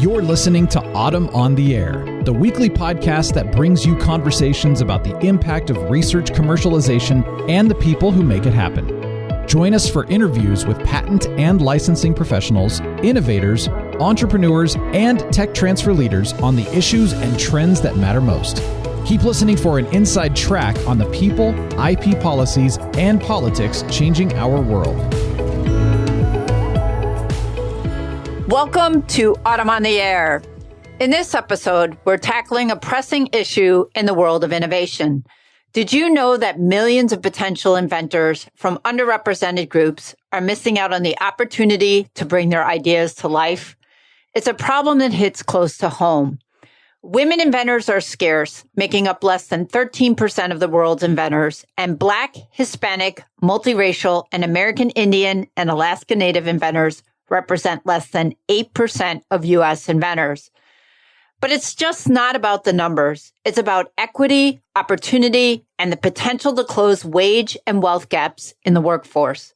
You're listening to Autumn on the Air, the weekly podcast that brings you conversations about the impact of research commercialization and the people who make it happen. Join us for interviews with patent and licensing professionals, innovators, entrepreneurs, and tech transfer leaders on the issues and trends that matter most. Keep listening for an inside track on the people, IP policies, and politics changing our world. Welcome to Autumn on the Air. In this episode, we're tackling a pressing issue in the world of innovation. Did you know that millions of potential inventors from underrepresented groups are missing out on the opportunity to bring their ideas to life? It's a problem that hits close to home. Women inventors are scarce, making up less than 13% of the world's inventors, and Black, Hispanic, multiracial, and American Indian and Alaska Native inventors represent less than 8% of U.S. inventors. But it's just not about the numbers. It's about equity, opportunity, and the potential to close wage and wealth gaps in the workforce.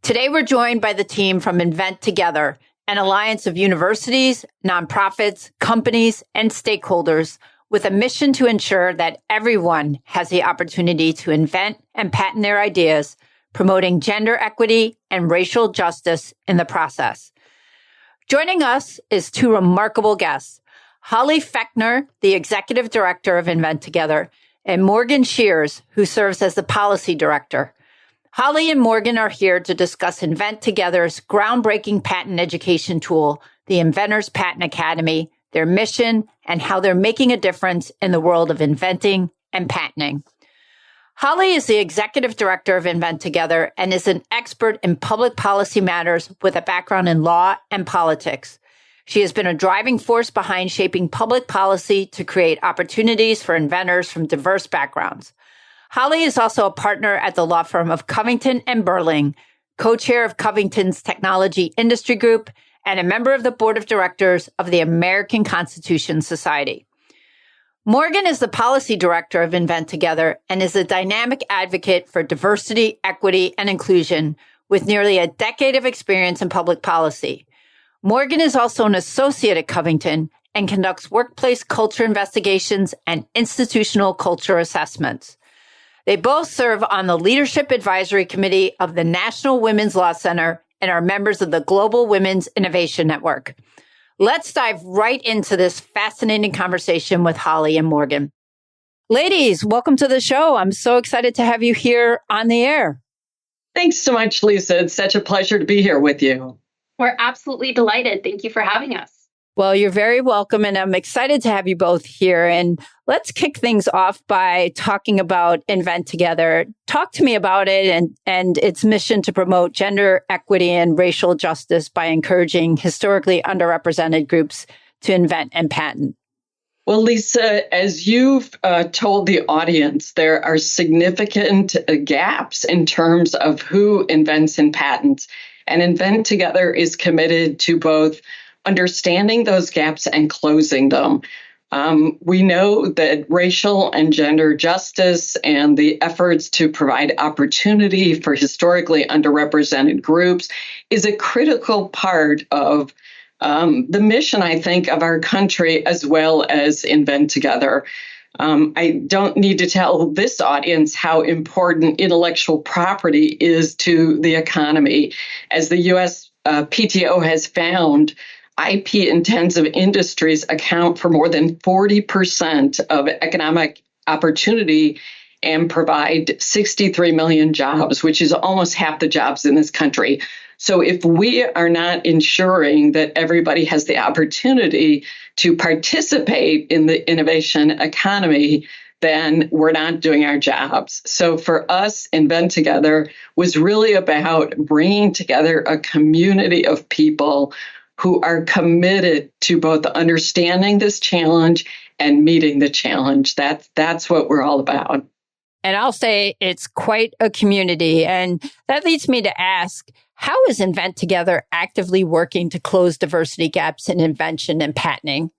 Today, we're joined by the team from Invent Together, an alliance of universities, nonprofits, companies, and stakeholders with a mission to ensure that everyone has the opportunity to invent and patent their ideas, promoting gender equity and racial justice in the process. Joining us is two remarkable guests, Holly Fechner, the Executive Director of Invent Together, and Morgan Schreurs, who serves as the Policy Director. Holly and Morgan are here to discuss Invent Together's groundbreaking patent education tool, the Inventors Patent Academy, their mission, and how they're making a difference in the world of inventing and patenting. Holly is the Executive Director of Invent Together and is an expert in public policy matters with a background in law and politics. She has been a driving force behind shaping public policy to create opportunities for inventors from diverse backgrounds. Holly is also a partner at the law firm of Covington & Burling, co-chair of Covington's Technology Industry Group, and a member of the board of directors of the American Constitution Society. Morgan is the Policy Director of Invent Together and is a dynamic advocate for diversity, equity, and inclusion with nearly a decade of experience in public policy. Morgan is also an associate at Covington and conducts workplace culture investigations and institutional culture assessments. They both serve on the Leadership Advisory Committee of the National Women's Law Center and are members of the Global Women's Innovation Network. Let's dive right into this fascinating conversation with Holly and Morgan. Ladies, welcome to the show. I'm so excited to have you here on the air. Thanks so much, Lisa. It's such a pleasure to be here with you. We're absolutely delighted. Thank you for having us. Well, you're very welcome, and I'm excited to have you both here. And let's kick things off by talking about Invent Together. Talk to me about it and its mission to promote gender equity and racial justice by encouraging historically underrepresented groups to invent and patent. Well, Lisa, as you've told the audience, there are significant gaps in terms of who invents and patents. And Invent Together is committed to both understanding those gaps and closing them. We know that racial and gender justice and the efforts to provide opportunity for historically underrepresented groups is a critical part of the mission, I think, of our country as well as Invent Together. I don't need to tell this audience how important intellectual property is to the economy. As the U.S. PTO has found, IP-intensive industries account for more than 40% of economic opportunity and provide 63 million jobs, which is almost half the jobs in this country. So if we are not ensuring that everybody has the opportunity to participate in the innovation economy, then we're not doing our jobs. So for us, Invent Together was really about bringing together a community of people who are committed to both understanding this challenge and meeting the challenge. That's what we're all about. And I'll say it's quite a community. And that leads me to ask, how is Invent Together actively working to close diversity gaps in invention and patenting?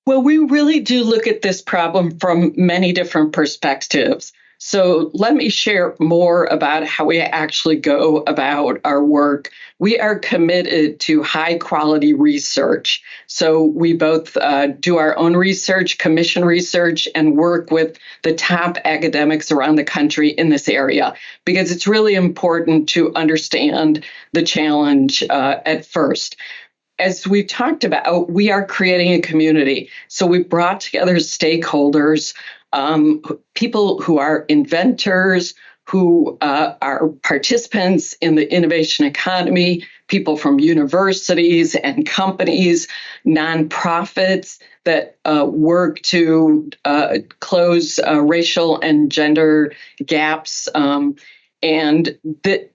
Well, we really do look at this problem from many different perspectives. So let me share more about how we actually go about our work. We are committed to high quality research. So we both do our own research, commission research, and work with the top academics around the country in this area, because it's really important to understand the challenge at first. As we've talked about, we are creating a community. So we brought together stakeholders, people who are inventors, who are participants in the innovation economy, people from universities and companies, nonprofits that work to close racial and gender gaps.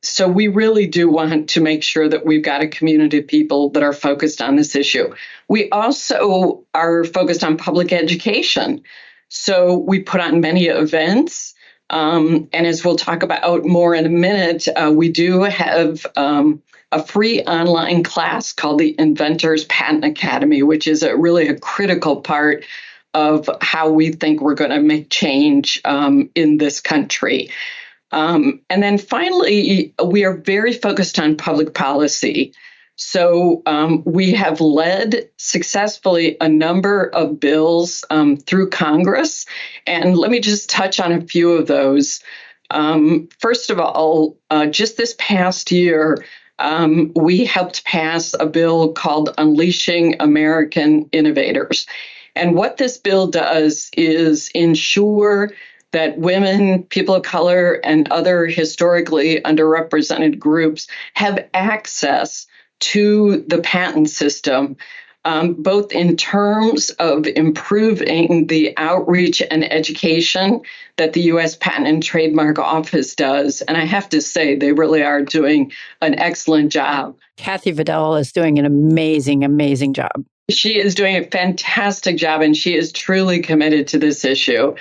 So we really do want to make sure that we've got a community of people that are focused on this issue. We also are focused on public education. So we put on many events. And as we'll talk about more in a minute, we do have a free online class called the Inventors Patent Academy, which is really a critical part of how we think we're going to make change in this country. And then finally, we are very focused on public policy. So we have led successfully a number of bills through Congress. And let me just touch on a few of those. First of all, just this past year, we helped pass a bill called Unleashing American Innovators. And what this bill does is ensure that women, people of color, and other historically underrepresented groups have access to the patent system, both in terms of improving the outreach and education that the U.S. Patent and Trademark Office does. And I have to say, they really are doing an excellent job. Kathy Vidal is doing an amazing, amazing job. She is doing a fantastic job, and she is truly committed to this issue.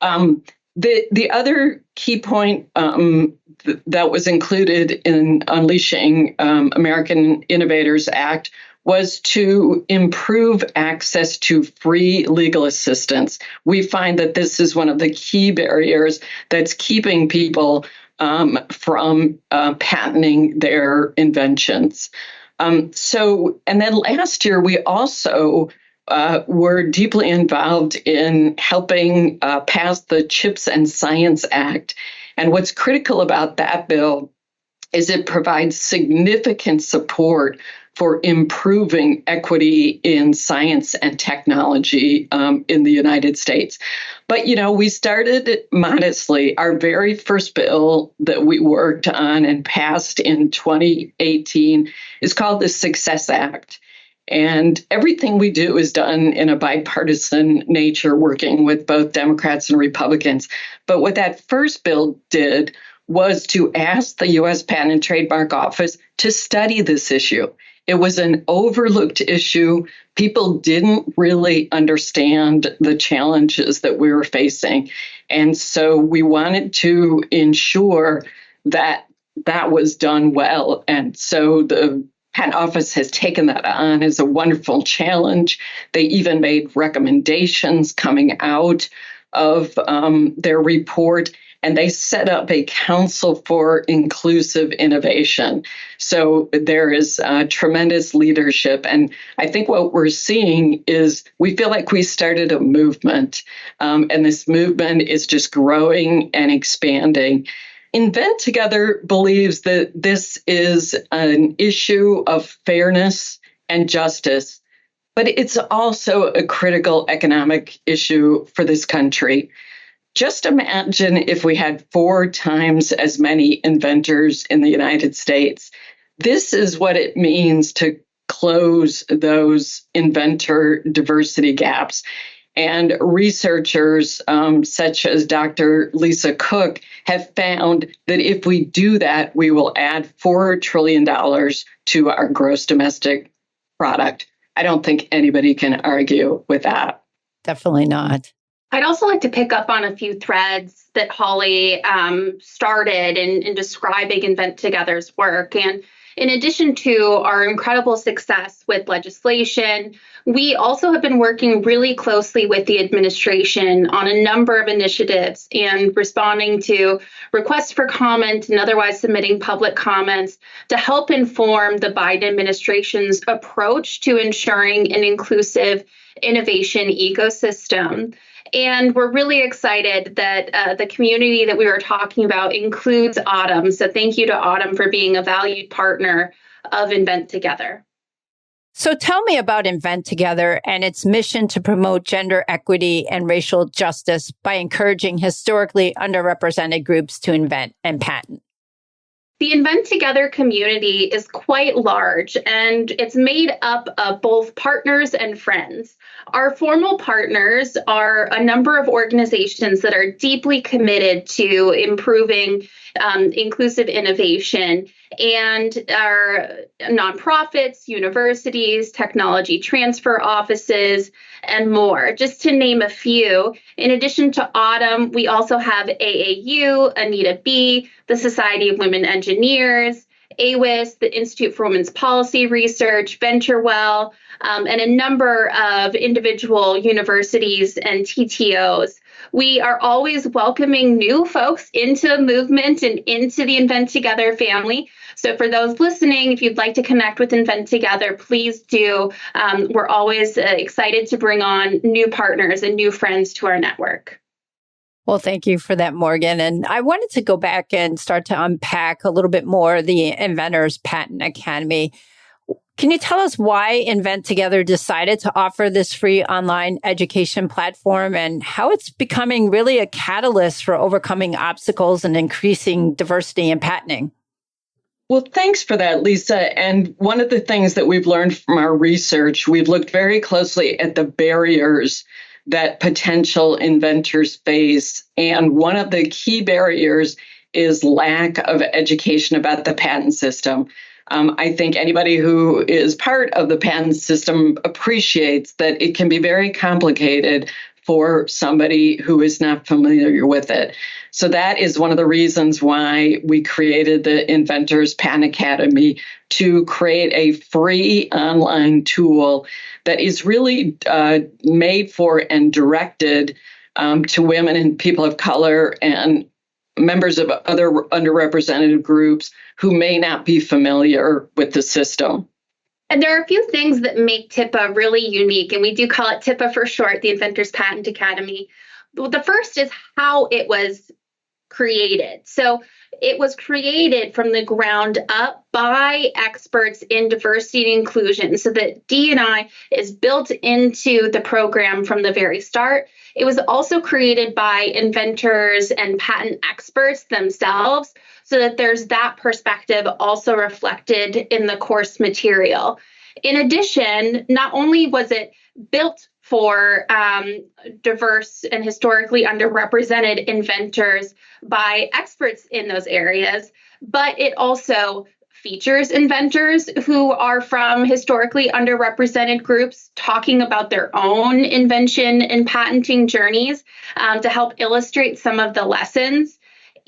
The other key point that was included in Unleashing American Innovators Act was to improve access to free legal assistance. We find that this is one of the key barriers that's keeping people from patenting their inventions. And then last year, we also were deeply involved in helping pass the CHIPS and Science Act. And what's critical about that bill is it provides significant support for improving equity in science and technology in the United States. But, we started modestly. Our very first bill that we worked on and passed in 2018 is called the Success Act. And everything we do is done in a bipartisan nature, working with both Democrats and Republicans. But what that first bill did was to ask the U.S. Patent and Trademark Office to study this issue. It was an overlooked issue. People didn't really understand the challenges that we were facing. And so we wanted to ensure that that was done well. And so the Patent Office has taken that on as a wonderful challenge. They even made recommendations coming out of their report, and they set up a Council for Inclusive Innovation. So there is tremendous leadership. And I think what we're seeing is we feel like we started a movement, and this movement is just growing and expanding. Invent Together believes that this is an issue of fairness and justice, but it's also a critical economic issue for this country. Just imagine if we had 4 times as many inventors in the United States. This is what it means to close those inventor diversity gaps. And researchers such as Dr. Lisa Cook have found that if we do that, we will add $4 trillion to our gross domestic product. I don't think anybody can argue with that. Definitely not. I'd also like to pick up on a few threads that Holly started in describing Invent Together's work. And in addition to our incredible success with legislation, we also have been working really closely with the administration on a number of initiatives and responding to requests for comment and otherwise submitting public comments to help inform the Biden administration's approach to ensuring an inclusive innovation ecosystem. And we're really excited that the community that we were talking about includes Autumn. So thank you to Autumn for being a valued partner of Invent Together. So tell me about Invent Together and its mission to promote gender equity and racial justice by encouraging historically underrepresented groups to invent and patent. The Invent Together community is quite large, and it's made up of both partners and friends. Our formal partners are a number of organizations that are deeply committed to improving inclusive innovation, and are nonprofits, universities, technology transfer offices, and more, just to name a few. In addition to Autumn, we also have AAU, Anita B., the Society of Women Engineers, AWIS, the Institute for Women's Policy Research, VentureWell, and a number of individual universities and TTOs. We are always welcoming new folks into the movement and into the Invent Together family. So for those listening, if you'd like to connect with Invent Together, please do. We're always excited to bring on new partners and new friends to our network. Well, thank you for that, Morgan. And I wanted to go back and start to unpack a little bit more the Inventors Patent Academy. Can you tell us why Invent Together decided to offer this free online education platform and how it's becoming really a catalyst for overcoming obstacles and increasing diversity in patenting? Well, thanks for that, Lisa. And one of the things that we've learned from our research, we've looked very closely at the barriers that potential inventors face. And one of the key barriers is lack of education about the patent system. I think anybody who is part of the patent system appreciates that it can be very complicated for somebody who is not familiar with it. So that is one of the reasons why we created the Inventors Patent Academy, to create a free online tool that is really made for and directed to women and people of color and members of other underrepresented groups who may not be familiar with the system. And there are a few things that make TIPA really unique, and we do call it TIPA for short, the Inventors Patent Academy. The first is how it was created. So it was created from the ground up by experts in diversity and inclusion, so that D&I is built into the program from the very start. It was also created by inventors and patent experts themselves, so that there's that perspective also reflected in the course material. In addition, not only was it built for diverse and historically underrepresented inventors by experts in those areas, but it also features inventors who are from historically underrepresented groups talking about their own invention and patenting journeys to help illustrate some of the lessons.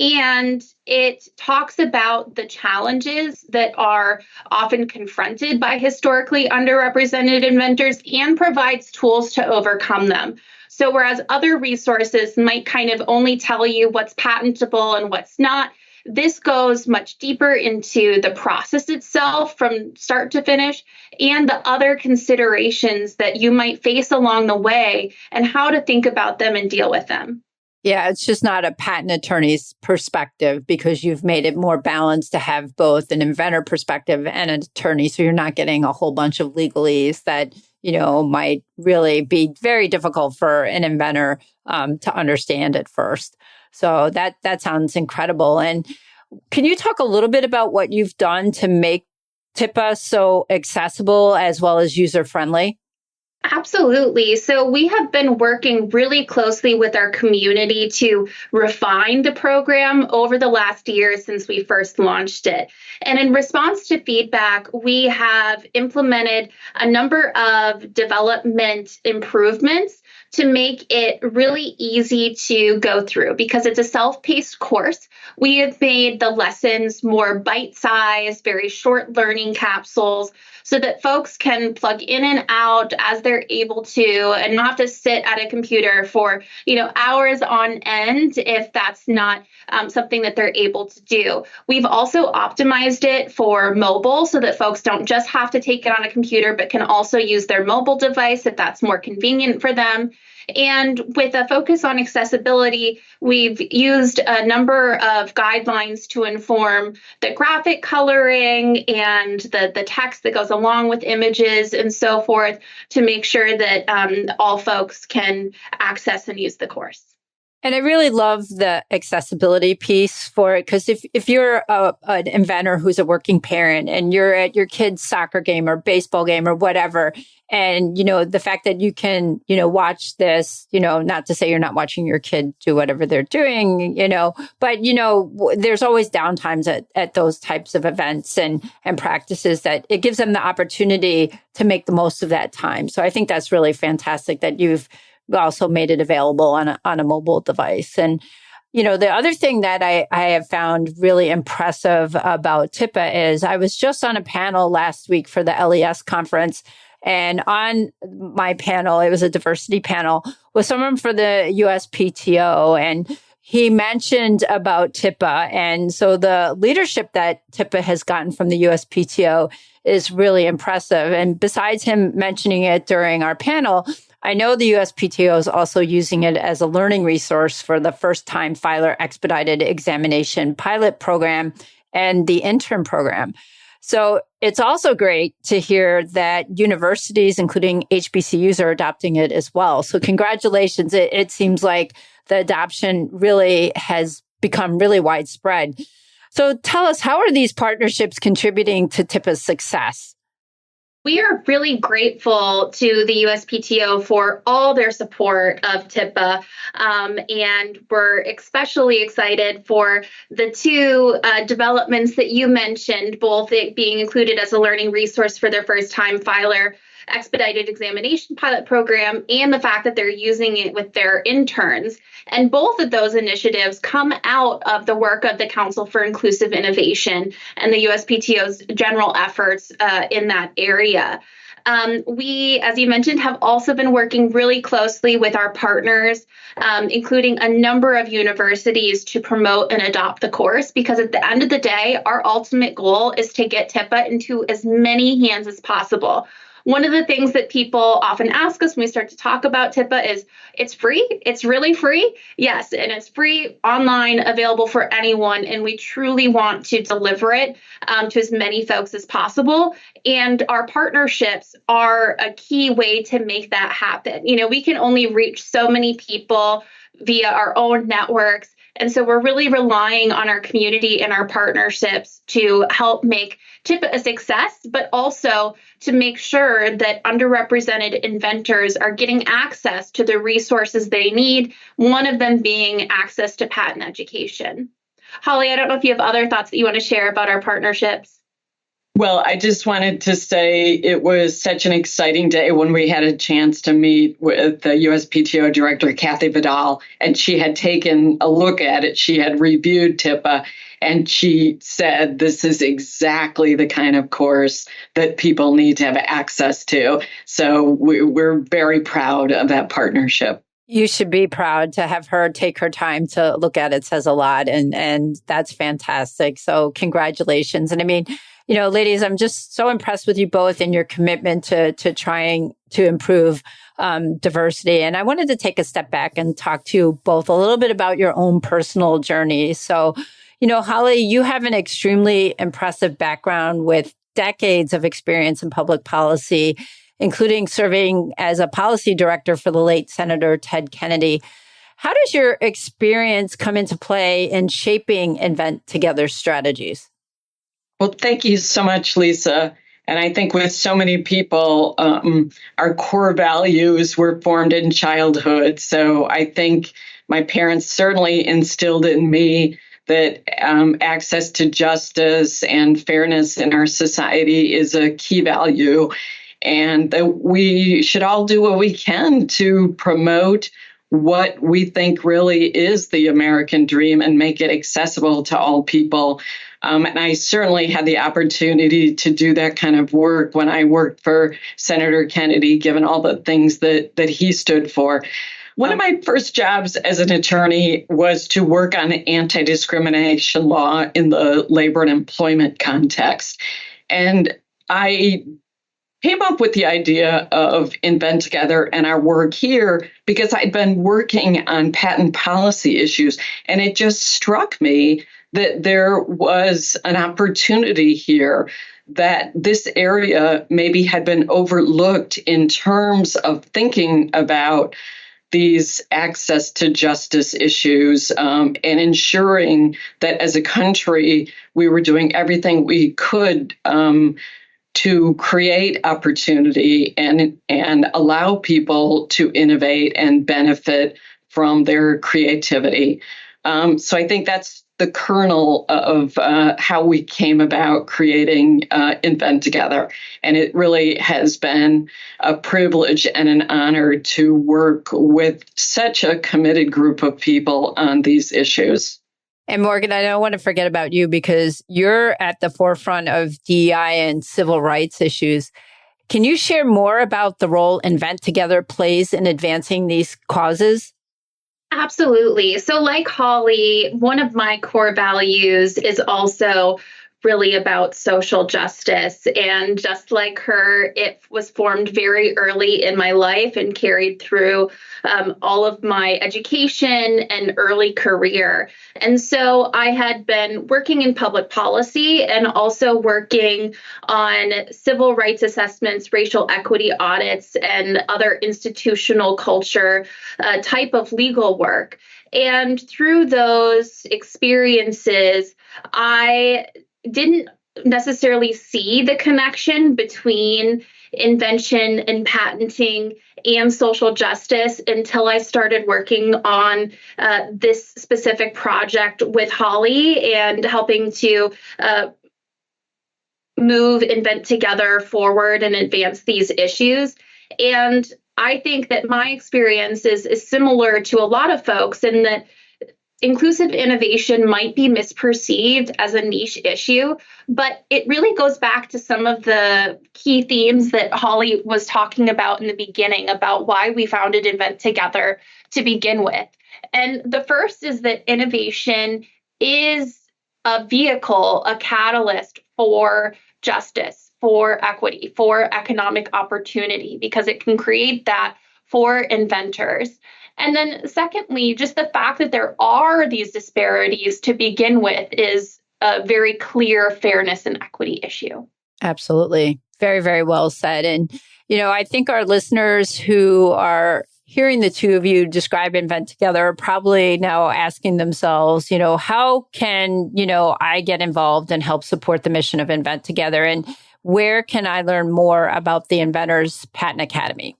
And it talks about the challenges that are often confronted by historically underrepresented inventors and provides tools to overcome them. So whereas other resources might kind of only tell you what's patentable and what's not, this goes much deeper into the process itself from start to finish and the other considerations that you might face along the way and how to think about them and deal with them. Yeah, it's just not a patent attorney's perspective, because you've made it more balanced to have both an inventor perspective and an attorney. So you're not getting a whole bunch of legalese that, might really be very difficult for an inventor to understand at first. So that sounds incredible. And can you talk a little bit about what you've done to make TIPA so accessible as well as user-friendly? Absolutely. So we have been working really closely with our community to refine the program over the last year since we first launched it. And in response to feedback, we have implemented a number of development improvements to make it really easy to go through because it's a self-paced course. We have made the lessons more bite-sized, very short learning capsules so that folks can plug in and out as they're able to and not have to sit at a computer for, hours on end if that's not something that they're able to do. We've also optimized it for mobile so that folks don't just have to take it on a computer, but can also use their mobile device if that's more convenient for them. And with a focus on accessibility, we've used a number of guidelines to inform the graphic coloring and the text that goes along with images and so forth to make sure that all folks can access and use the course. And I really love the accessibility piece for it, because if you're an inventor who's a working parent and you're at your kid's soccer game or baseball game or whatever, and, the fact that you can, watch this, not to say you're not watching your kid do whatever they're doing, but, there's always downtimes at those types of events and practices that it gives them the opportunity to make the most of that time. So I think that's really fantastic that you've also made it available on a mobile device. And, the other thing that I have found really impressive about TIPA is I was just on a panel last week for the LES conference. And on my panel, it was a diversity panel with someone for the USPTO. And he mentioned about TIPA. And so the leadership that TIPA has gotten from the USPTO is really impressive. And besides him mentioning it during our panel, I know the USPTO is also using it as a learning resource for the first-time filer expedited examination pilot program and the intern program. So it's also great to hear that universities, including HBCUs, are adopting it as well. So congratulations. It seems like the adoption really has become really widespread. So tell us, how are these partnerships contributing to TIPA's success? We are really grateful to the USPTO for all their support of TIPA, and we're especially excited for the two developments that you mentioned, both it being included as a learning resource for their first-time filer expedited examination pilot program and the fact that they're using it with their interns. And both of those initiatives come out of the work of the Council for Inclusive Innovation and the USPTO's general efforts in that area. We, as you mentioned, have also been working really closely with our partners, including a number of universities, to promote and adopt the course, because at the end of the day, our ultimate goal is to get TIPA into as many hands as possible. One of the things that people often ask us when we start to talk about TIPA is, it's free? It's really free? Yes, and it's free, online, available for anyone, and we truly want to deliver it to as many folks as possible. And our partnerships are a key way to make that happen. We can only reach so many people via our own networks. And so we're really relying on our community and our partnerships to help make TIPA a success, but also to make sure that underrepresented inventors are getting access to the resources they need, one of them being access to patent education. Holly, I don't know if you have other thoughts that you want to share about our partnerships. Well, I just wanted to say it was such an exciting day when we had a chance to meet with the USPTO director, Kathy Vidal, and she had taken a look at it. She had reviewed TIPA, and she said, this is exactly the kind of course that people need to have access to. So we're very proud of that partnership. You should be proud to have her take her time to look at it. Says a lot, and that's fantastic. So congratulations. And I mean, ladies, I'm just so impressed with you both and your commitment to trying to improve diversity. And I wanted to take a step back and talk to you both a little bit about your own personal journey. So, Holly, you have an extremely impressive background with decades of experience in public policy, including serving as a policy director for the late Senator Ted Kennedy. How does your experience come into play in shaping Invent Together strategies? Well, thank you so much, Lisa. And I think with so many people, our core values were formed in childhood. So I think my parents certainly instilled in me that access to justice and fairness in our society is a key value. and that we should all do what we can to promote what we think really is the American dream and make it accessible to all people. And I certainly had the opportunity to do that kind of work when I worked for Senator Kennedy, given all the things that he stood for. One of my first jobs as an attorney was to work on anti-discrimination law in the labor and employment context. And I came up with the idea of Invent Together and our work here because I'd been working on patent policy issues, and it just struck me that there was an opportunity here, that this area maybe had been overlooked in terms of thinking about these access to justice issues, and ensuring that as a country we were doing everything we could to create opportunity and allow people to innovate and benefit from their creativity. So I think that's the kernel of how we came about creating Invent Together. And it really has been a privilege and an honor to work with such a committed group of people on these issues. And Morgan, I don't want to forget about you because you're at the forefront of DEI and civil rights issues. Can you share more about the role Invent Together plays in advancing these causes? Absolutely. So like Holly, one of my core values is also really about social justice. And just like her, it was formed very early in my life and carried through all of my education and early career. And so I had been working in public policy and also working on civil rights assessments, racial equity audits, and other institutional culture type of legal work. And through those experiences, I didn't necessarily see the connection between invention and patenting and social justice until I started working on this specific project with Holly and helping to move Invent Together forward and advance these issues. And I think that my experience is similar to a lot of folks in that inclusive innovation might be misperceived as a niche issue, but it really goes back to some of the key themes that Holly was talking about in the beginning about why we founded Invent Together to begin with. And the first is that innovation is a vehicle, a catalyst for justice, for equity, for economic opportunity, because it can create that for inventors. And then secondly, just the fact that there are these disparities to begin with is a very clear fairness and equity issue. Absolutely. Very, very well said. And, I think our listeners who are hearing the two of you describe Invent Together are probably now asking themselves, how can, I get involved and help support the mission of Invent Together? And where can I learn more about the Inventors Patent Academy?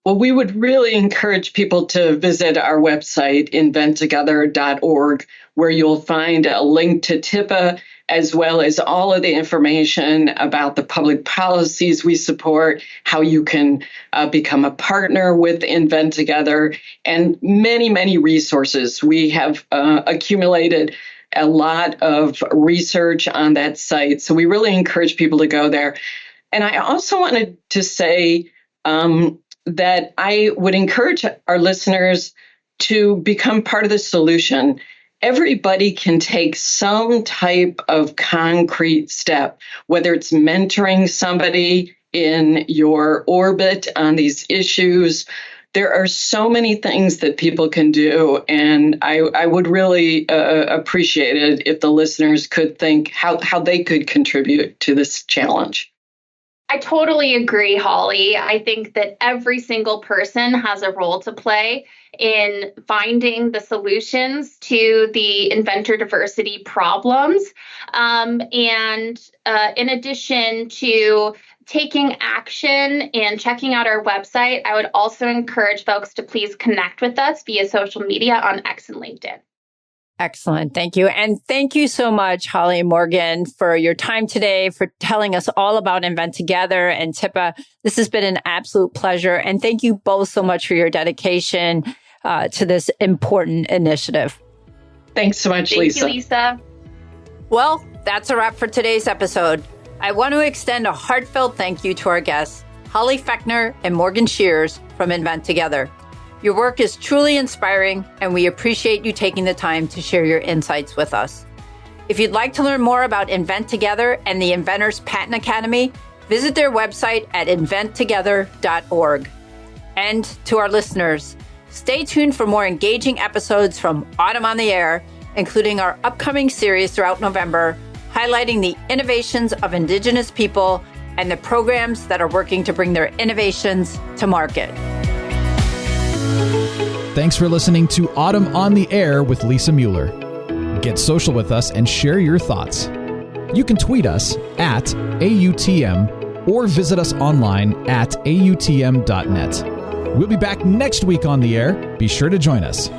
Well, we would really encourage people to visit our website, inventtogether.org, where you'll find a link to TIPA, as well as all of the information about the public policies we support, how you can become a partner with Invent Together, and many, many resources. We have accumulated a lot of research on that site, so we really encourage people to go there. And I also wanted to say that I would encourage our listeners to become part of the solution. Everybody can take some type of concrete step, whether it's mentoring somebody in your orbit on these issues. There are so many things that people can do, and I would really appreciate it if the listeners could think how they could contribute to this challenge. I totally agree, Holly. I think that every single person has a role to play in finding the solutions to the inventor diversity problems. And in addition to taking action and checking out our website, I would also encourage folks to please connect with us via social media on X and LinkedIn. Excellent. Thank you. And thank you so much, Holly and Morgan, for your time today, for telling us all about Invent Together and TIPA. This has been an absolute pleasure. And thank you both so much for your dedication to this important initiative. Thanks so much, Lisa. Thank you, Lisa. Well, that's a wrap for today's episode. I want to extend a heartfelt thank you to our guests, Holly Fechner and Morgan Schreurs from Invent Together. Your work is truly inspiring, and we appreciate you taking the time to share your insights with us. If you'd like to learn more about Invent Together and the Inventors Patent Academy, visit their website at inventtogether.org. And to our listeners, stay tuned for more engaging episodes from Autumn on the Air, including our upcoming series throughout November, highlighting the innovations of Indigenous people and the programs that are working to bring their innovations to market. Thanks for listening to Autumn on the Air with Lisa Mueller. Get social with us and share your thoughts. You can tweet us at AUTM or visit us online at AUTM.net. We'll be back next week on the air. Be sure to join us.